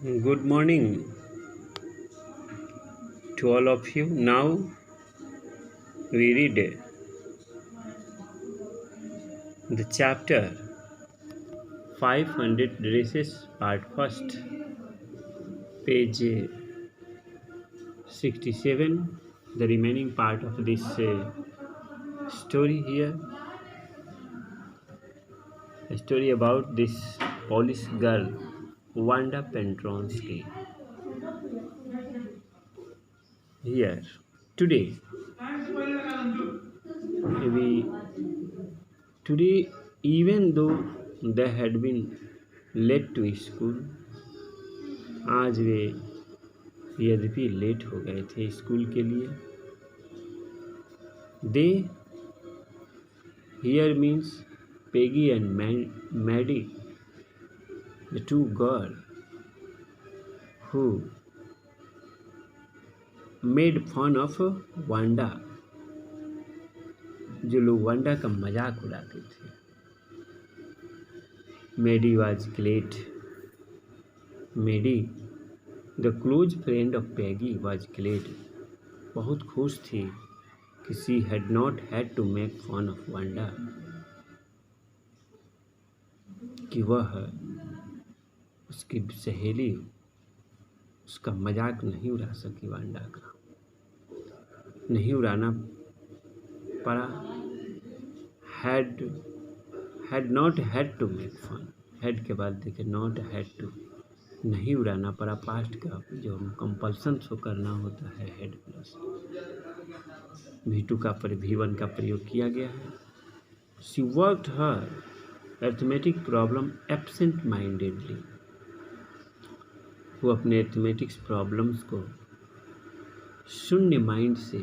Good morning to all of you. Now we read the chapter 500 Dresses, part first, page 67. The remaining part of this story here, a story about this Polish girl, Wanda Pentronsky. Here, today, we today, even though they had been late to school, आज वे यद्यपि late हो गए थे school के लिए. They here means Peggy and Maddy, the two girl who made fun of Wanda, जो लोग Wanda का मजाक उड़ाते थे. Maddy was glad. Maddy the close friend of Peggy was glad. बहुत खुश थी कि she had not had to make fun of Wanda, कि वह उसकी सहेली उसका मजाक नहीं उड़ा सकी. वांडा का नहीं उड़ाना पड़ा. Had not had to make fun. Had के बाद देखे नॉट हैड टू, नहीं उड़ाना पड़ा. पास्ट का जो कंपल्सन शो करना होता है हेड प्लस V2 का V1 का प्रयोग किया गया है. She worked her arithmetic problem absent mindedly. वो अपने अर्थमेटिक्स प्रॉब्लम्स को शून्य माइंड से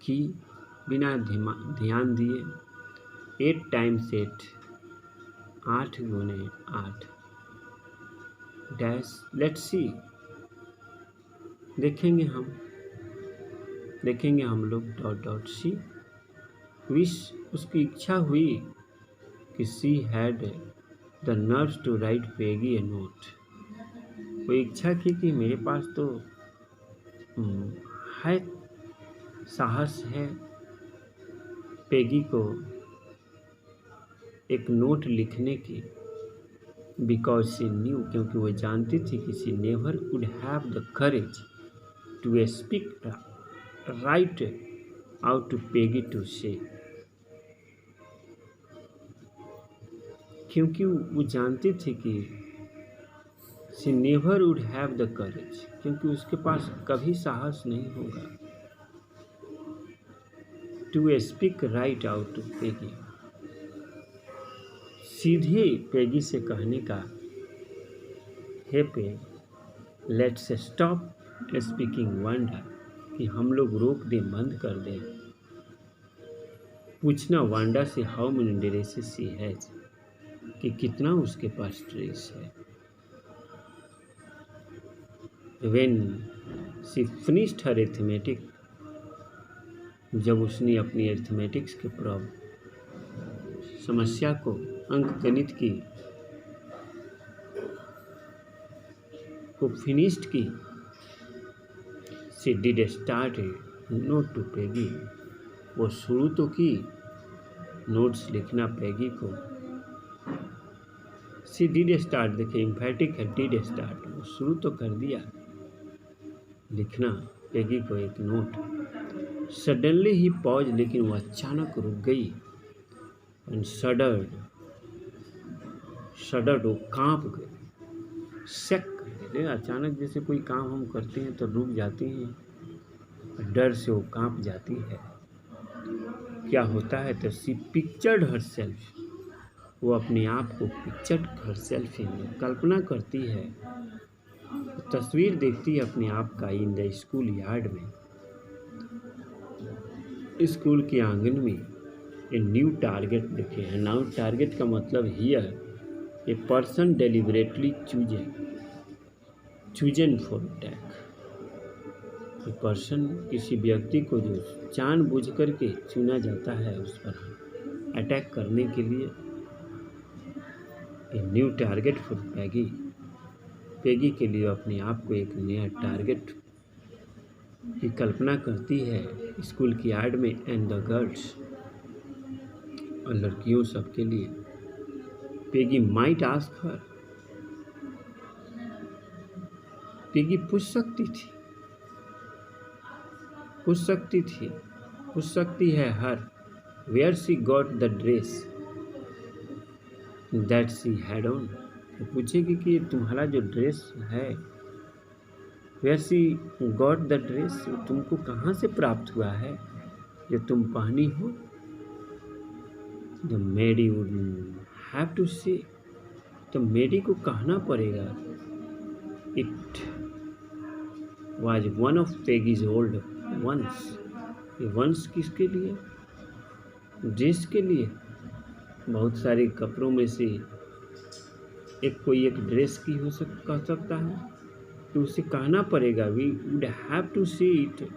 की, बिना ध्यान दिए. 8 टाइम्स 8, 8 गुने 8 डैश. लेट्स सी, देखेंगे हम लोग डॉट डॉट सी. विश, उसकी इच्छा हुई कि she had the nerves to write Peggy a note. वो इच्छा की कि मेरे पास तो है, साहस है पेगी को एक नोट लिखने की. बिकॉज शी न्यू, क्योंकि वो जानती थी कि she never could have the courage to speak right out to Peggy to say. क्योंकि वो जानती थी कि she never would have the courage, क्योंकि उसके पास कभी साहस नहीं होगा to speak right out to Peggy, सीधे पेगी से कहने का, हे पे लेट्स स्टॉप स्पीकिंग वांडा, कि हम लोग रोक दें, बंद कर दें. पूछना वांडा से how many dresses she has, कि कितना उसके पास ड्रेस है. When she finished her arithmetic, जब उसने अपनी अरिथमेटिक्स के समस्या को, अंक गणित की को फिनिश्ड की, she did start a note to Peggy. वो शुरू तो की नोट्स लिखना पेगी को. शी डिड स्टार्ट, देखिए इम्फेटिक है, डिड स्टार्ट, वो शुरू तो कर दिया लिखना पेगी को एक नोट. सडनली ही पॉज, लेकिन वो अचानक रुक गई. एंड सडर्ड, वो कांप गई. शक, अचानक जैसे कोई काम हम करते हैं तो रुक जाते हैं, डर से वो कांप जाती है. क्या होता है, तो सी पिक्चर्ड हर सेल्फ, वो अपने आप को पिक्चर्ड हर सेल्फ, कल्पना करती है, तस्वीर देखती है अपने आप का इन द स्कूल यार्ड में, स्कूल के आंगन में. ए न्यू टारगेट देखे हैं. नाउ टारगेट का मतलब here a person deliberately chosen for attack. A person, किसी व्यक्ति को जो जानबूझ करके चुना जाता है उस पर अटैक करने के लिए. A new target for Peggy. Peggy के लिए अपने आप को एक नया टारगेट की कल्पना करती है स्कूल की यार्ड में एंड द गर्ल्स और लड़कियों सबके लिए। Peggy might ask her, Peggy पूछ सकती है her where she got the dress that she had on. पूछेगी कि तुम्हारा जो ड्रेस है, where she got the dress, तुमको कहाँ से प्राप्त हुआ है जो तुम पहनी हो। The Maddie would have to say, तो मेडी को कहना पड़ेगा it was one of Peggy's old ones. ये वंस किसके लिए, ड्रेस के लिए, बहुत सारे कपड़ों में से कोई एक ड्रेस की कह सकता है, तो उसे कहना पड़ेगा we would have to see it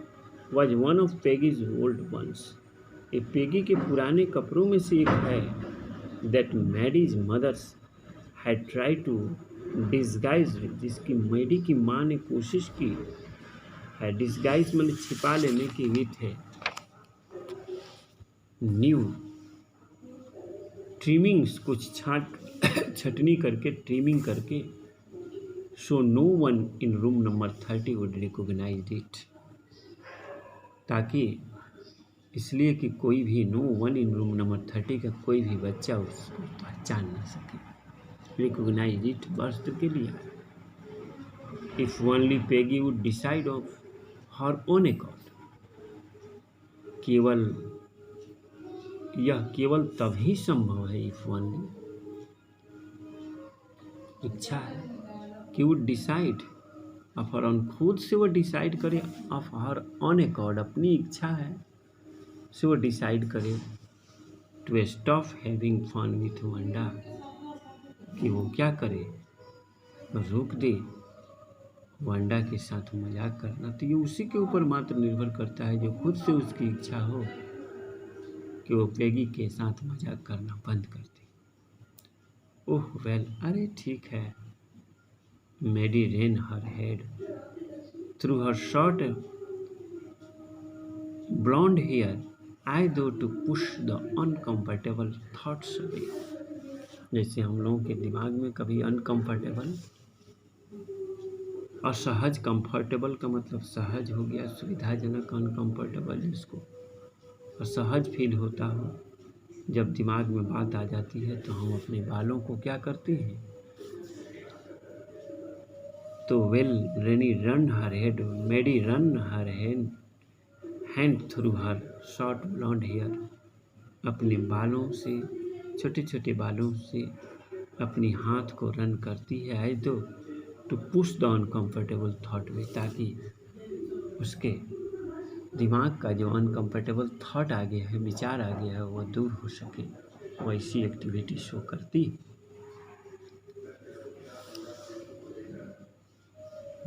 was one of Peggy's old ones. ये पेगी के पुराने कपड़ों में से एक है that Maddie's mother's had try to disguise, जिसकी मैडी की माँ ने कोशिश की है, डिस्गाइज मतलब छिपा लेने की विथ है, न्यू ट्रिमिंग्स, कुछ छटनी करके, ट्रिमिंग करके, so no one in room number 30 would recognise it, ताकि इसलिए कि कोई भी no one in room number 30 का कोई भी बच्चा उसको पहचान ना सके, रिकॉग्नाइज इट वर्ष के लिए। If only Peggy would decide of her own accord, यह केवल तभी संभव है इफ ओनली, इच्छा है कि वो डिसाइड ऑफ हर ऑन, खुद से वो डिसाइड करे, ऑफ हर ऑन अकॉर्ड, अपनी इच्छा है से वो डिसाइड करे to stop having fun with Wanda, कि वो क्या करे, रोक दे वंडा के साथ मजाक करना। तो ये उसी के ऊपर मात्र निर्भर करता है, जो खुद से उसकी इच्छा हो कि वो पेगी के साथ मजाक करना बंद कर दे। ओह वेल, अरे ठीक है। Maddie ran her head through her short blonde hair I though to push the uncomfortable thoughts away. जैसे हम लोगों के दिमाग में कभी अनकम्फर्टेबल, असहज, कंफर्टेबल का मतलब सहज हो गया, सुविधाजनक, अनकम्फर्टेबल जिसको असहज फील होता हो, जब दिमाग में बात आ जाती है तो हम अपने बालों को क्या करते हैं, तो वेल रेनी रन हर हेड, मेडी run her hand through her short blonde hair, अपने बालों से, छोटे छोटे बालों से अपनी हाथ को रन करती है, I though to push the uncomfortable thought way, ताकि उसके दिमाग का जो अनकम्फर्टेबल थॉट आ गया है, विचार आ गया है, वह दूर हो सके, वैसी एक्टिविटी शो करती।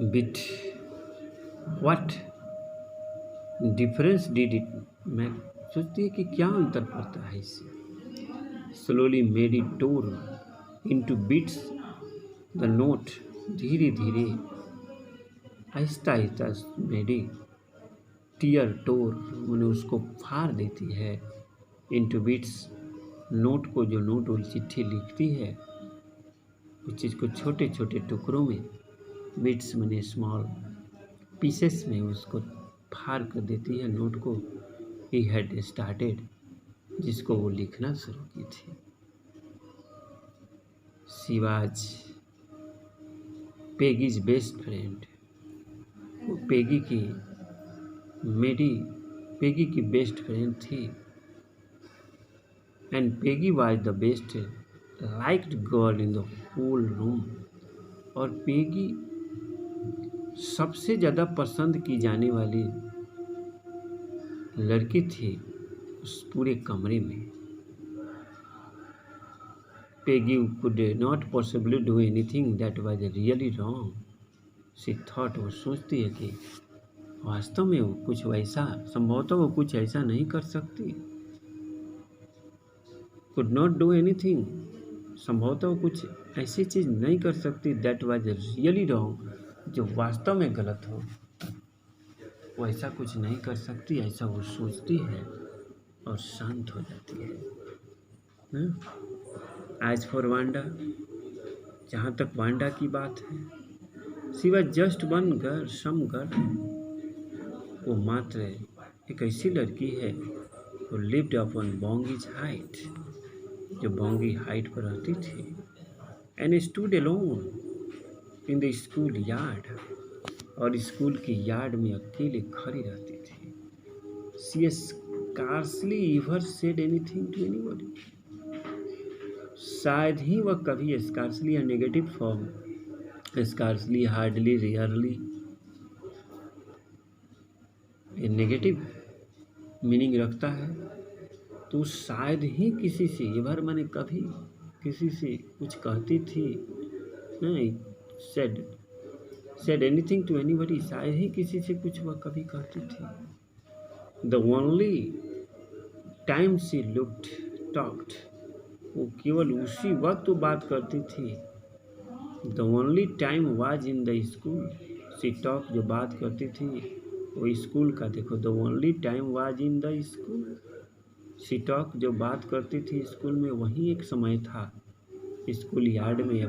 But what difference did it, मैं सोचती है कि क्या अंतर पड़ता है इससे। Slowly made it tore into bits the note, धीरे धीरे, आहिस्ता आहिस्ता मेडी टीयर टोर मैंने उसको फाड़ देती है, इनटू बिट्स, नोट को, जो नोट और चिट्ठी लिखती है उस चीज़ को छोटे छोटे टुकड़ों में, बिट्स मैंने स्मॉल पीसेस में उसको फाड़ कर देती है नोट को। ही हैड स्टार्टेड, जिसको वो लिखना शुरू की थी। She was Peggy's best friend, वो पेगी की बेस्ट फ्रेंड थी। And Peggy was the best liked girl in the whole room, और पेगी सबसे ज़्यादा पसंद की जाने वाली लड़की थी उस पूरे कमरे में। Peggy could not possibly do anything that was really wrong, she thought, वो सोचती है कि वास्तव में वो कुछ वैसा, संभवतः वो कुछ ऐसा नहीं कर सकती। कुड नॉट डू एनीथिंग, संभवतः वो कुछ ऐसी चीज़ नहीं कर सकती दैट वाज रियली रॉन्ग, जो वास्तव में गलत हो। वो ऐसा कुछ नहीं कर सकती, ऐसा वो सोचती है और शांत हो जाती है। एज फॉर वांडा, जहाँ तक वांडा की बात है, she was just one girl, some girl. वो मात्र एक ऐसी लड़की है वो लिव्ड अपॉन बोंगीज हाइट, जो बोंगी हाइट पर रहती थी, and stood alone in the school yard, और स्कूल की यार्ड में अकेले खड़ी रहती थी। She scarcely ever said anything to anybody. शायद ही वह कभी, स्कार्सली या negative form, scarcely, hardly, rarely, ये नेगेटिव मीनिंग रखता है। तो शायद ही किसी से, एवर माने कभी, किसी से कुछ कहती थी नहीं, सेड एनीथिंग टू एनीबडी, शायद ही किसी से कुछ वह कभी कहती थी। The only time she looked talked, वो केवल उसी वक्त वो बात करती थी। The only time was in the school she talk, जो बात करती थी वो स्कूल का, देखो, the only time was in the school she talk, जो बात करती थी स्कूल में, वही एक समय था स्कूल यार्ड में।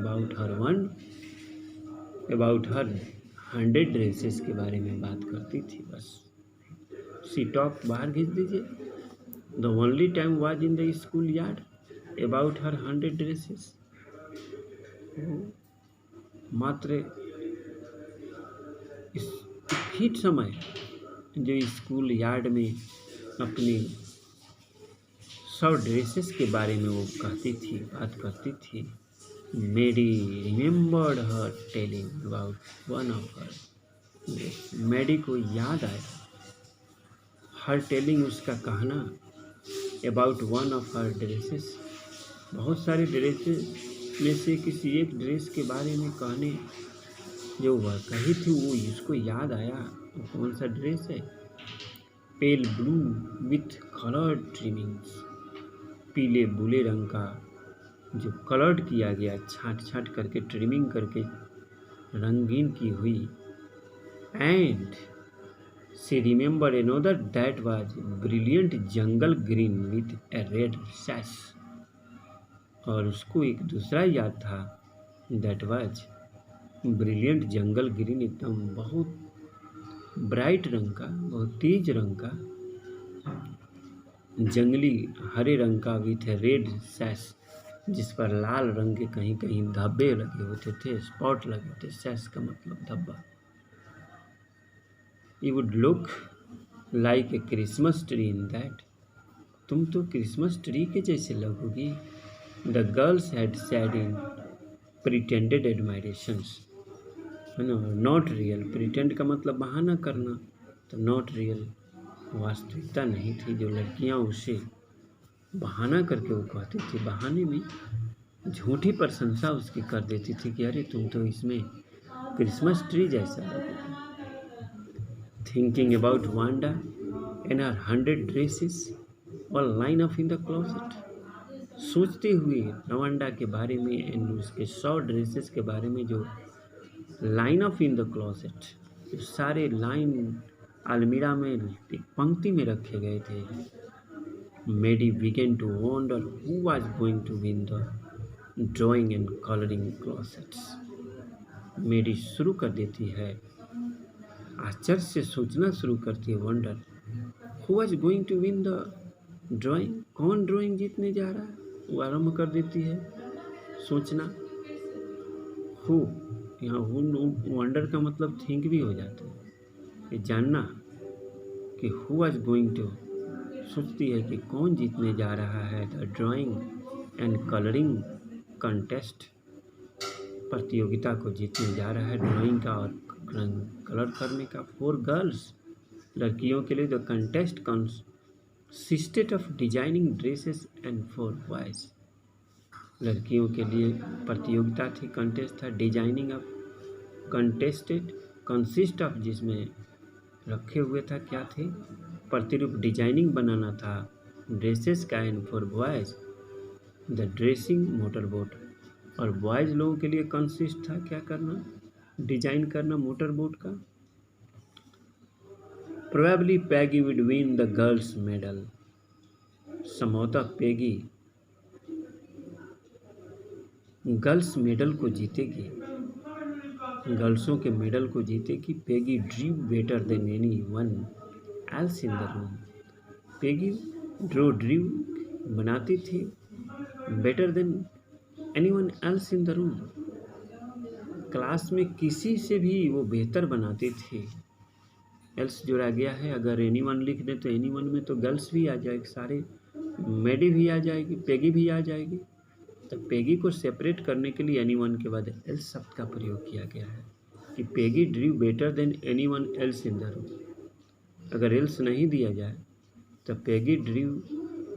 अबाउट हर 100 ड्रेसेस के बारे में बात करती थी बस। शी टॉक बाहर खींच दीजिए। The only time was in the school yard about her 100 dresses. मात्र इस ही समय जो स्कूल यार्ड में अपनी 100 ड्रेसेस के बारे में वो कहती थी, बात करती थी। मेरी remembered her telling about one of her, मेरी को याद आया हर टेलिंग, उसका कहना, about one of her dresses, बहुत सारे ड्रेसेस में से किसी एक ड्रेस के बारे में कहने जो वह कही थी, वो इसको याद आया। वो कौन सा ड्रेस है? Pale blue with coloured trimmings, पीले बुले रंग का जो कलर्ड किया गया, छाट छाट करके, ट्रिमिंग करके रंगीन की हुई। And she remember another that was brilliant jungle green with a red sash, और उसको एक दूसरा याद था, that was brilliant jungle green, एकदम बहुत ब्राइट रंग का, बहुत तेज रंग का, जंगली हरे रंग का, विथ रेड सैश, जिस पर लाल रंग के कहीं कहीं धब्बे लगे होते थे, स्पॉट लगे थे। सैश का मतलब धब्बा। You would look like a Christmas tree in that, तुम तो क्रिसमस ट्री के जैसे लगोगी। The girls had said in pretended admirations, है ना, नॉट रियल। प्रिटेंड का मतलब बहाना करना, तो नॉट रियल वास्तविकता नहीं थी, जो लड़कियां उसे बहाना करके वो कहती थी, बहाने में झूठी प्रशंसा उसकी कर देती थी कि अरे तुम तो इसमें क्रिसमस ट्री जैसा लगोगे। Thinking about Wanda and her 100 dresses और line up in the closet, सोचते हुए वांडा के बारे में एंड उसके 100 ड्रेसेस के बारे में जो line up in the closet, जो सारे लाइन अलमीरा में एक पंक्ति में रखे गए थे। Maddie began to wonder who was going to win the drawing and colouring closets. Maddie शुरू कर देती है, आश्चर्य से सोचना शुरू करती है, wonder who was going to win the drawing, कौन ड्राइंग जीतने जा रहा है, वो आरम्भ कर देती है सोचना। हु, यहाँ वंडर का मतलब थिंक भी हो जाता है, ये जानना कि हु वाज गोइंग टू, सोचती है कि कौन जीतने जा रहा है the drawing and colouring contest, प्रतियोगिता को जीतने जा रहा है ड्राइंग का और कलर करने का। 4 गर्ल्स, लड़कियों के लिए the contest consisted of designing dresses and 4 boys, लड़कियों के लिए प्रतियोगिता थी, कंटेस्ट था, designing of, contested, consist of, जिसमें रखे हुए था क्या थे, प्रतिरूप, डिजाइनिंग बनाना था ड्रेसेस का, and 4 boys the dressing motor boat, और बॉयज़ लोगों के लिए कंसिस्ट था क्या करना, डिजाइन करना मोटर बोट का। Probably Peggy would win the girls medal, संभवतः पैगी गर्ल्स मेडल को जीतेगी, गर्ल्सों के मेडल को जीतेगी। Peggy drew better than anyone else in the room, Peggy drew बनाती थी better than anyone else in the room, class में किसी से भी वो बेहतर बनाती थी। एल्स जोड़ा गया है, अगर एनी वन लिख दें तो एनी वन में तो गर्ल्स भी आ जाएगी, सारे मेडी भी आ जाएगी, पैगी भी आ जाएगी। तो पैगी को सेपरेट करने के लिए एनी वन के बाद एल्स शब्द का प्रयोग किया गया है कि Peggy drew better than anyone else in the room. अगर एल्स नहीं दिया जाए तो Peggy drew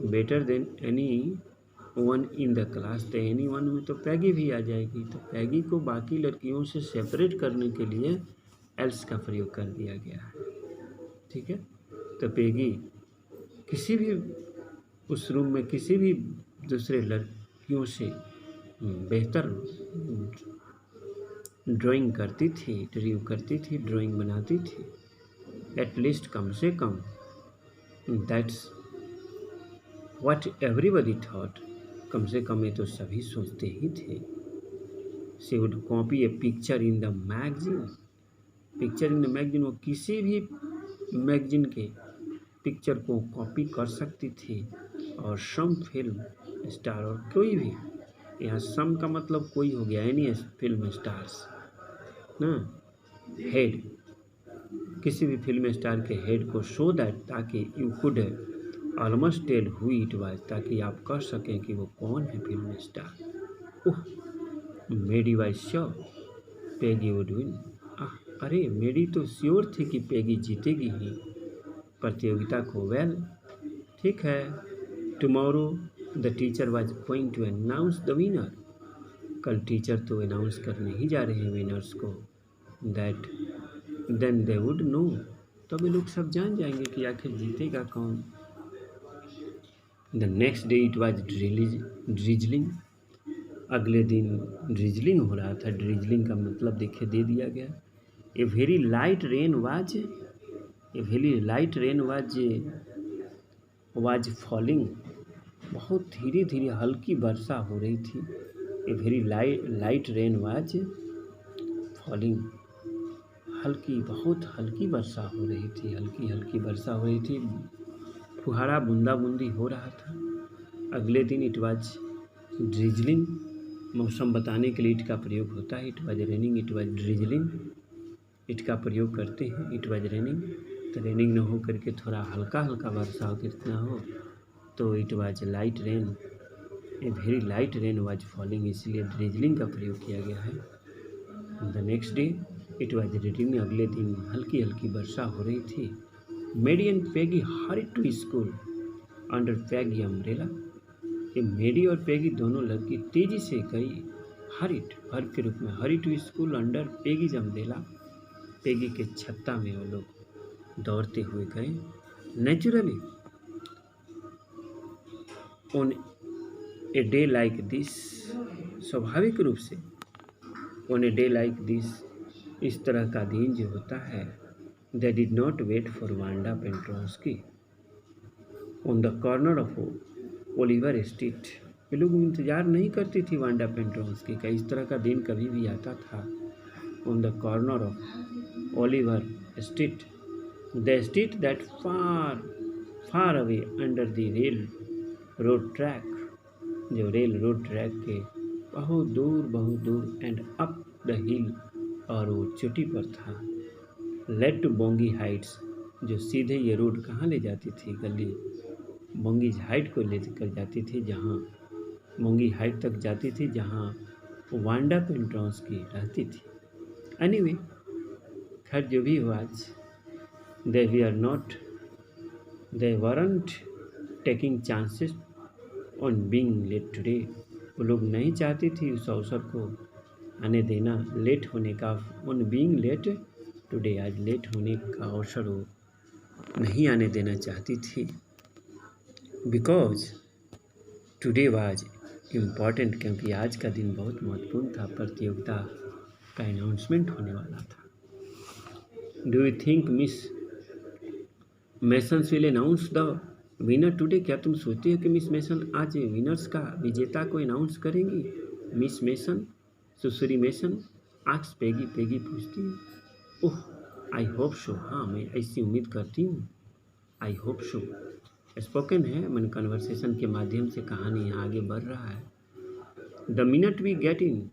better than anyone in the class, तो एनी वन में तो पैगी भी आ जाएगी। तो पैगी को बाकी लड़कियों से सेपरेट करने के लिए एल्स का प्रयोग कर दिया गया है, ठीक है। तो पैगी किसी भी उस रूम में किसी भी दूसरे लड़कियों से बेहतर ड्राइंग करती थी, ड्रीव करती थी, ड्राइंग बनाती थी, एटलीस्ट कम से कम। दैट्स व्हाट एवरीबडी थॉट, कम से कम ये तो सभी सोचते ही थे। She would copy A picture in the magazine, picture in the magazine, वो किसी भी मैगजीन के पिक्चर को कॉपी कर सकती थी। और सम फिल्म स्टार, और कोई भी, यहाँ सम का मतलब कोई हो गया, एनी फिल्म स्टार्स ना, हेड, किसी भी फिल्म स्टार के हेड को, शो दैट, ताकि you could almost tell who it was, ताकि आप कह सकें कि वो कौन है film star. Oh Maddie was sure Peggy would win, अरे मेरी तो श्योर थी कि पैगी जीतेगी ही प्रतियोगिता को। वेल ठीक है, tomorrow the teacher was going to announce the winner, कल टीचर तो अनाउंस करने ही जा रहे हैं विनर्स को। That then they would know, तब ये लोग सब जान जाएंगे कि आखिर जीतेगा कौन। The next day it was drizzling, अगले दिन ड्रिजलिंग हो रहा था। ड्रिजलिंग का मतलब देखिए दे दिया गया। ए very light rain was falling, बहुत धीरे धीरे हल्की वर्षा हो रही थी। ए very light rain was falling, बहुत हल्की वर्षा हो रही थी, हल्की वर्षा हो रही थी, फुहारा बूंदाबूंदी हो रहा था। अगले दिन इट वाज ड्रिजलिंग, मौसम बताने के लिए इट का प्रयोग होता है। It was raining, it was drizzling, it का प्रयोग करते हैं। इट वाज रेनिंग, तो रेनिंग न हो करके थोड़ा हल्का वर्षा हो, कितना हो, तो it was light rain, a very light rain was falling, इसलिए ड्रिजलिंग का प्रयोग किया गया है। The next day it was raining, अगले दिन हल्की वर्षा हो रही थी। Maddie and Peggy hurried to school under Peggy umbrella, ये मेडी और पैगी दोनों लड़की तेजी से गई, हरिड वर्ब के रूप में, hurry to school under Peggy's umbrella, Peggy के छत्ता में वो लोग दौड़ते हुए गए। Naturally on a day like this, स्वाभाविक रूप से on a day like this, इस तरह का दिन जो होता है, they did not wait for Wanda Petronski on the corner of Oliver Street, ये लोग इंतज़ार नहीं करती थी वांडा पेंट्रोस्की का, इस तरह का दिन कभी भी आता था। On the corner of Oliver street, the street that far away under the rail road track, जो रेल रोड ट्रैक के बहुत दूर एंड अप द हिल, और वो चोटी पर था। लेड टू बोंगी हाइट्स, जो सीधे ये रोड कहाँ ले जाती थी, गली बोंगी हाइट को ले कर जाती थी, जहाँ बोंगी हाइट तक जाती थी जहाँ वांडा पेंट्रोस्की रहती थी। एनीवे, खैर जो भी हो, आज they weren't taking chances on being late today, वो लोग नहीं चाहती थी उस अवसर को आने देना, लेट होने का, ऑन बीइंग लेट टुडे, आज लेट होने का अवसर वो नहीं आने देना चाहती थी। बिकॉज टुडे वाज इम्पॉर्टेंट, क्योंकि आज का दिन बहुत महत्वपूर्ण था। प्रतियोगिता का अनाउंसमेंट होने वाला था। Do you think miss masons will announce the winner today? क्या तुम सोचते हो कि मिस मेसन आज विनर्स का, विजेता को अनाउंस करेंगी? मिस मेसन, सुश्री मेसन आस्क पेगी। पेगी पूछती है, ओह आई होप सो। हाँ, मैं ऐसी उम्मीद करती हूँ। आई होप सो स्पोकन है, मन कन्वर्सेशन के माध्यम से कहानी यहाँ आगे बढ़ रहा है। The minute we get in,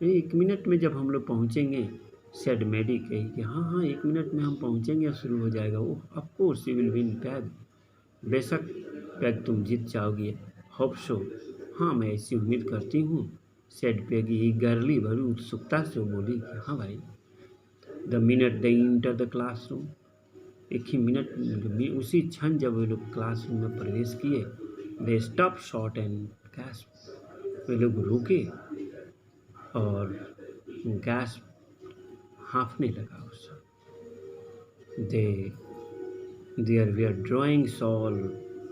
1 minute में जब हम लोग पहुँचेंगे, सेड मेडी कही कि हाँ 1 मिनट में हम पहुँचेंगे और शुरू हो जाएगा। Oh of course you will win Peg, बेशक पैग तुम जीत जाओगी। होप सो, हाँ मैं ऐसी उम्मीद करती हूँ। सेड पेगी गर्ली, बड़ी उत्सुकता से वो बोली कि हाँ भाई। The minute they enter the classroom, एक ही मिनट, उसी क्षण जब वे लोग क्लासरूम में प्रवेश किए, they stop short and gasp, वे लोग रुके और गैस हाँफने लगा उस there were drawings all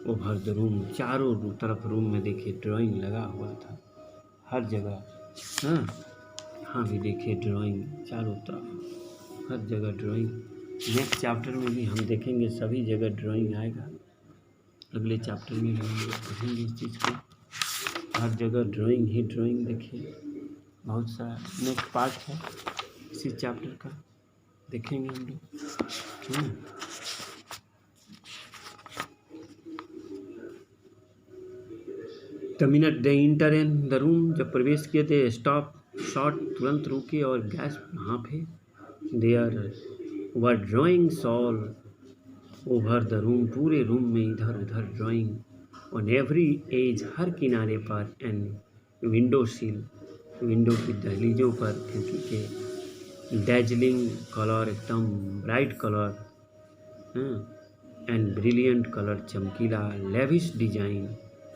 over the room, चारों तरफ रूम में देखिए ड्राइंग लगा हुआ था हर जगह। हाँ, यहाँ भी देखिए ड्राइंग चारों तरफ, हर जगह ड्राइंग। नेक्स्ट चैप्टर में भी हम देखेंगे सभी जगह ड्राइंग आएगा। अगले चैप्टर में हम देखेंगे इस चीज़ को, हर जगह ड्राइंग ही ड्राइंग। देखिए बहुत सारा नेक्स्ट पार्ट है इसी चैप्टर का, देखेंगे हम लोग। The minute they enter in the room, जब प्रवेश किए थे स्टॉप शॉर्ट, तुरंत रुके और गैस हाँफे। There were drawings all over the room, पूरे रूम में इधर उधर ड्राइंग। ऑन एवरी एज, हर किनारे पर। एंड विंडो सील, विंडो की दहलीजों पर, खिड़की के डैजलिंग कलर, एकदम bright colour, and brilliant colour, चमकीला। लेविश डिजाइन,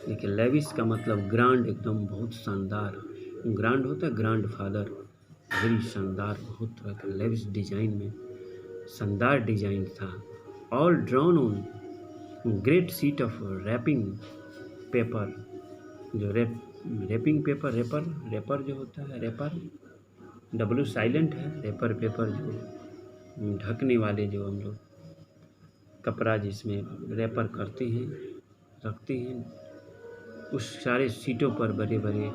देखिए लेविश का मतलब ग्रांड, एकदम बहुत शानदार। ग्रांड होता है ग्रैंड फादर, वेरी शानदार, बहुत तरह का लेविश डिजाइन में शानदार डिजाइन था। All drawn on great sheet of wrapping paper, जो रैपिंग पेपर, रेपर जो होता है, रेपर डब्ल्यू साइलेंट है, रेपर पेपर जो ढकने वाले, जो हम लोग कपड़ा जिसमें रेपर करते हैं, रखते हैं, उस सारे सीटों पर बड़े बड़े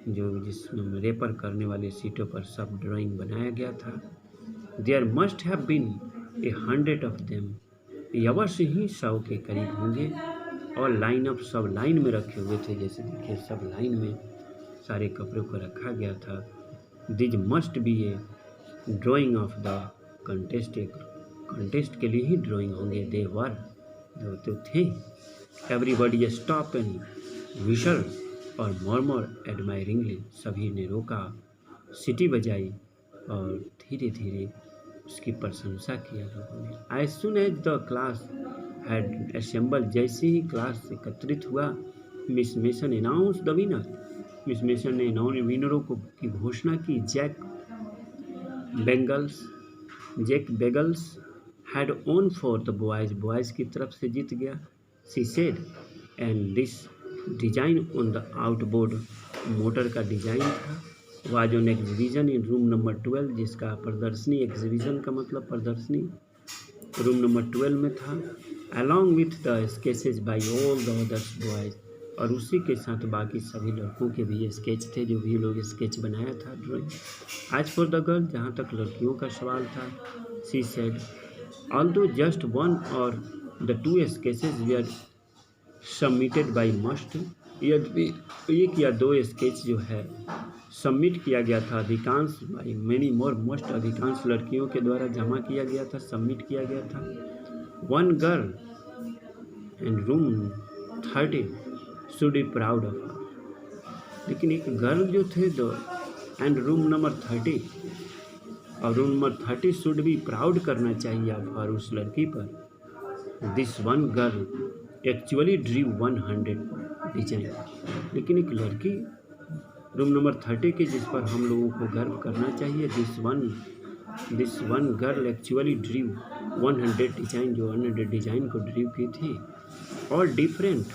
जो जिसमें रेपर करने वाले सीटों पर सब ड्राइंग बनाया गया था। There must have been 100 of them, अवश्य ही 100 के करीब होंगे। और लाइन अप, सब लाइन में रखे हुए थे, जैसे देखिए सब लाइन में सारे कपड़ों को रखा गया था। These must be A drying of the contest, एक कंटेस्ट के लिए ही ड्राइंग होंगे। दे वर, जो तो थे। एवरीबडी स्टॉप एंड विशल और मॉर्मर एडमायरिंगली, सभी ने रोका, सीटी बजाई और धीरे धीरे उसकी प्रशंसा किया लोगों ने। As soon as the class had assembled, जैसे ही क्लास एकत्रित हुआ, Miss Mason announce the winner, Miss Mason ने विनरों को की घोषणा की। Jack Beggles had won for the boys की तरफ से जीत गया। She said, and this design on the outboard, motor का डिजाइन था। Was on exhibition in room number 12, जिसका प्रदर्शनी, एग्जीबिशन का मतलब प्रदर्शनी, रूम नंबर 12 में था। Along with the sketches by all the others boys, और उसी के साथ बाकी सभी लड़कों के भी स्केच थे, जो भी लोग स्केच बनाया था, ड्राइंग। आज फॉर द गर्ल, जहाँ तक लड़कियों का सवाल था, सी सेड, ऑल्दो जस्ट 1 और the 2 sketches way submitted by must, यदि 1 या 2 स्केच जो है सबमिट किया गया था, अधिकांश बाई मैनी मोर, मोस्ट अधिकांश लड़कियों के द्वारा जमा किया गया था, सबमिट किया गया था। 1 girl and room 30 should be proud of her, लेकिन एक गर्ल जो थे दो, एंड रूम नंबर 30, और room number 30 should be proud करना चाहिए आप हर उस लड़की पर। दिस 1 गर्ल एक्चुअली ड्रीव 100 डिजाइन, लेकिन एक लड़की रूम नंबर 30 के, जिस पर हम लोगों को गर्व करना चाहिए। This one girl actually ड्रीव 100 design, जो 100 डिजाइन को ड्रीव की थी। All different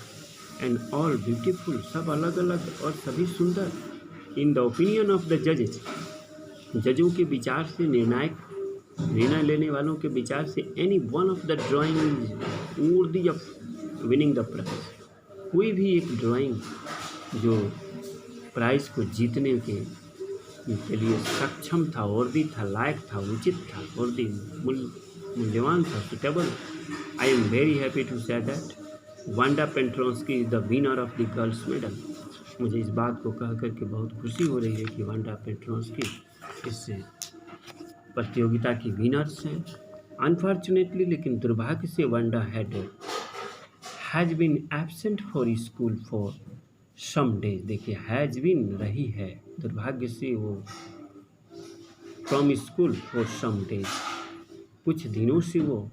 and all beautiful, सब अलग अलग और सभी सुंदर। In the opinion of the जजेस, जजों के विचार से, निर्णय लेने वालों के विचार से, any one of the drawing is worthy of winning the prize, कोई भी एक ड्राइंग जो प्राइज को जीतने के लिए सक्षम था, वर्दी था, लायक था, उचित था, वर्दी मूल्यवान था, suitable. I am very happy to say that Wanda Petronski is the winner of the girls medal. मुझे इस बात को कह करके बहुत खुशी हो रही है कि वांडा पेट्रोंस्की इस प्रतियोगिता की विनर्स हैं। अनफॉर्चुनेटली, लेकिन दुर्भाग्य से, Wanda has been absent for school for some days. देखिए, हैज बीन रही है, दुर्भाग्य से वो from school for some days, कुछ दिनों से वो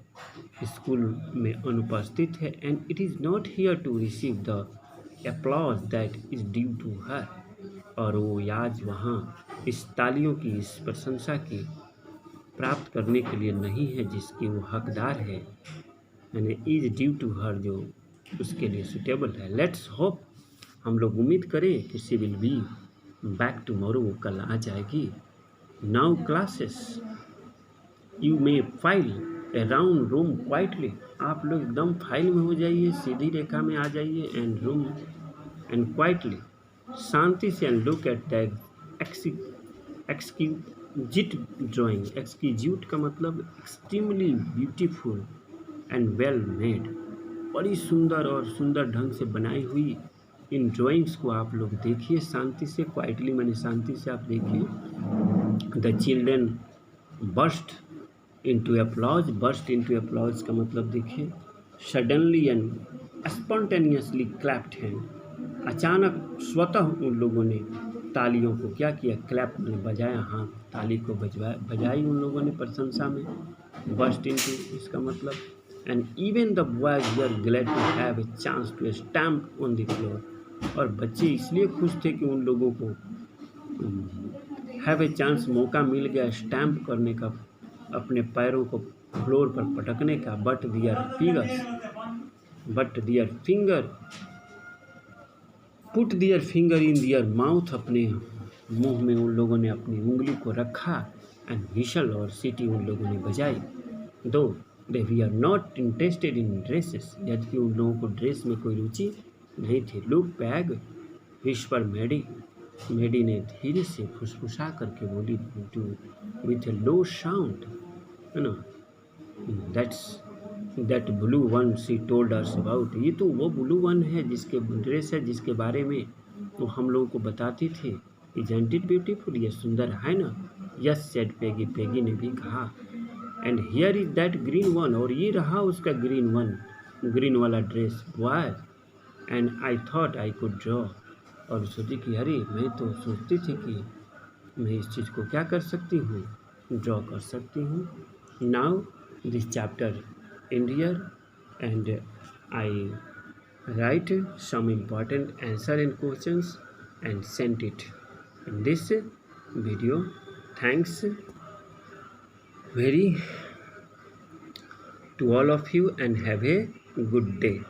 स्कूल में अनुपस्थित है। And it is not here to receive the applause that is due to her, और वो आज वहाँ इस तालियों की, इस प्रशंसा की प्राप्त करने के लिए नहीं है जिसकी वो हकदार है, यानी इज ड्यू टू हर, जो उसके लिए सुटेबल है। लेट्स होप, हम लोग उम्मीद करें कि she will be back tomorrow, वो कल आ जाएगी। Now classes, you may file around room quietly, आप लोग एकदम फाइल में हो जाइए, सीधी रेखा में आ जाइए, एंड रूम एंड क्वाइटली, शांति से, and look at the exquisite drawing. Exquisite का मतलब extremely beautiful and well made, बड़ी सुंदर और सुंदर ढंग से बनाई हुई इन ड्राइंग्स को आप लोग देखिए शांति से, क्वाइटली मैंने शांति से आप देखिए। The children burst into applause, burst into applause का मतलब देखिए, suddenly and spontaneously clapped hand, अचानक स्वतः उन लोगों ने तालियों को क्या किया, क्लैप में बजाया, हाथ ताली को बजाई उन लोगों ने प्रशंसा में। बर्स्ट इनटू, इसका मतलब, and even the boys were glad to have a chance to stamp on the floor, और बच्चे इसलिए खुश थे कि उन लोगों को हैव ए चांस, मौका मिल गया स्टैम्प करने का, अपने पैरों को फ्लोर पर पटकने का। But their finger put their finger in their mouth, अपने मुंह में उन लोगों ने अपनी उंगली को रखा, एंड व्हिसल, और सीटी उन लोगों ने बजाई। Though they were not interested in dresses, यदि उन लोगों को ड्रेस में कोई रुचि नहीं थी। लुक बैग विस्पर मेडी ने धीरे से फुसफुसा करके बोली, विथ ए लो साउंड, है ना, that blue one she told us about, ये तो वो ब्लू वन है जिसके ड्रेस है, जिसके बारे में वो हम लोगों को बताती थी। इजंट इट ब्यूटीफुल, ये सुंदर है ना। यस सेड पेगी, पेगी ने भी कहा। And here is that green one, और ये रहा उसका ग्रीन वाला dress, why, and I thought I could draw, और सोची कि अरे मैं तो सोचती थी कि मैं इस चीज़ को क्या कर सकती हूँ, ड्रॉ कर सकती हूँ। Now this chapter end here, and I write some important answer and questions and send it in this video. Thanks very to all of you, and have a good day.